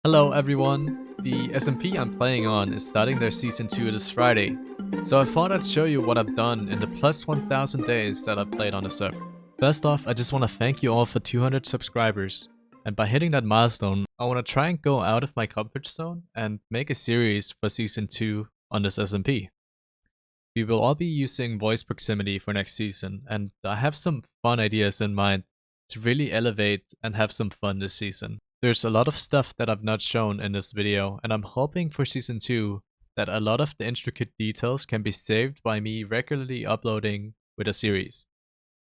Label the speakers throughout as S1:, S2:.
S1: Hello everyone! The SMP I'm playing on is starting their Season 2 this Friday, so I thought I'd show you what I've done in the plus 1000 days that I've played on the server. First off, I just want to thank you all for 200 subscribers, and by hitting that milestone, I want to try and go out of my comfort zone and make a series for Season 2 on this SMP. We will all be using voice proximity for next season, and I have some fun ideas in mind to really elevate and have some fun this season. There's a lot of stuff that I've not shown in this video, and I'm hoping for Season 2 that a lot of the intricate details can be saved by me regularly uploading with a series.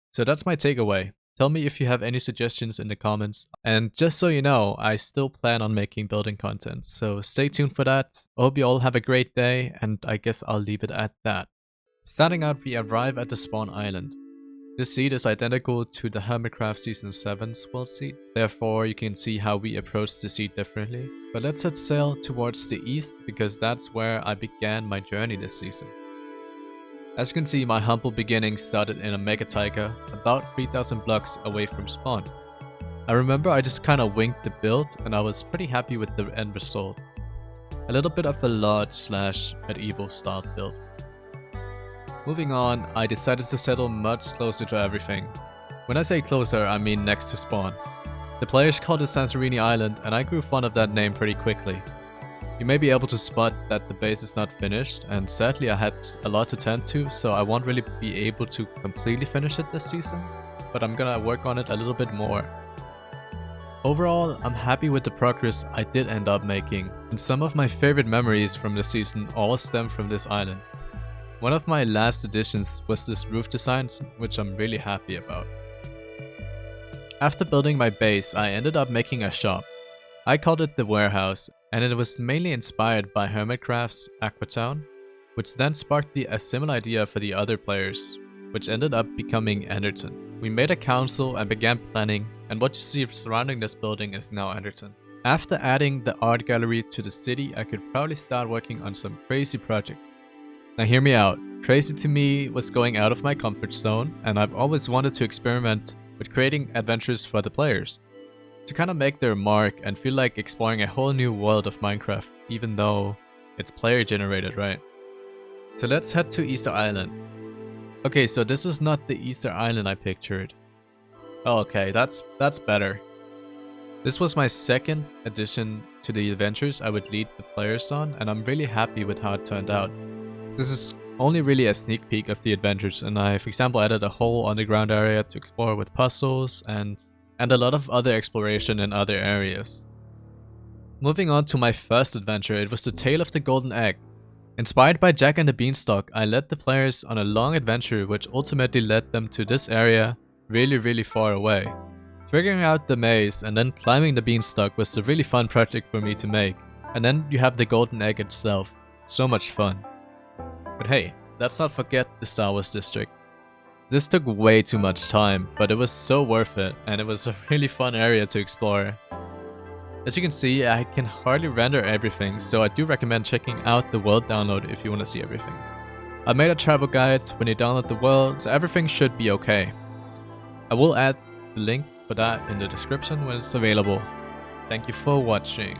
S1: So that's my takeaway. Tell me if you have any suggestions in the comments, and just so you know, I still plan on making building content, so stay tuned for that. I hope you all have a great day, and I guess I'll leave it at that. Starting out, we arrive at the spawn island. This seed is identical to the Hermitcraft Season 7's world seed, therefore you can see how we approach the seed differently. But let's set sail towards the east because that's where I began my journey this season. As you can see, my humble beginnings started in a mega taiga, about 3000 blocks away from spawn. I remember I just kinda winged the build and I was pretty happy with the end result. A little bit of a lodge/medieval style build. Moving on, I decided to settle much closer to everything. When I say closer, I mean next to spawn. The players called it Santorini Island, and I grew fond of that name pretty quickly. You may be able to spot that the base is not finished, and sadly I had a lot to tend to, so I won't really be able to completely finish it this season, but I'm gonna work on it a little bit more. Overall, I'm happy with the progress I did end up making, and some of my favorite memories from this season all stem from this island. One of my last additions was this roof design, which I'm really happy about. After building my base, I ended up making a shop. I called it the Warehouse, and it was mainly inspired by Hermitcraft's Aquatown, which then sparked a similar idea for the other players, which ended up becoming Enderton. We made a council and began planning, and what you see surrounding this building is now Enderton. After adding the art gallery to the city, I could probably start working on some crazy projects. Now hear me out. Crazy to me was going out of my comfort zone, and I've always wanted to experiment with creating adventures for the players. To kind of make their mark and feel like exploring a whole new world of Minecraft, even though it's player generated, right? So let's head to Easter Island. Okay, so this is not the Easter Island I pictured. Oh, okay, that's better. This was my second addition to the adventures I would lead the players on, and I'm really happy with how it turned out. This is only really a sneak peek of the adventures, and I, for example, added a whole underground area to explore with puzzles and a lot of other exploration in other areas. Moving on to my first adventure, it was the Tale of the Golden Egg. Inspired by Jack and the Beanstalk, I led the players on a long adventure which ultimately led them to this area really far away. Figuring out the maze and then climbing the beanstalk was a really fun project for me to make, and then you have the Golden Egg itself. So much fun. But hey, let's not forget the Star Wars district. This took way too much time, but it was so worth it, and it was a really fun area to explore. As you can see, I can hardly render everything, so I do recommend checking out the world download if you want to see everything. I made a travel guide when you download the world, so everything should be okay. I will add the link for that in the description when it's available. Thank you for watching.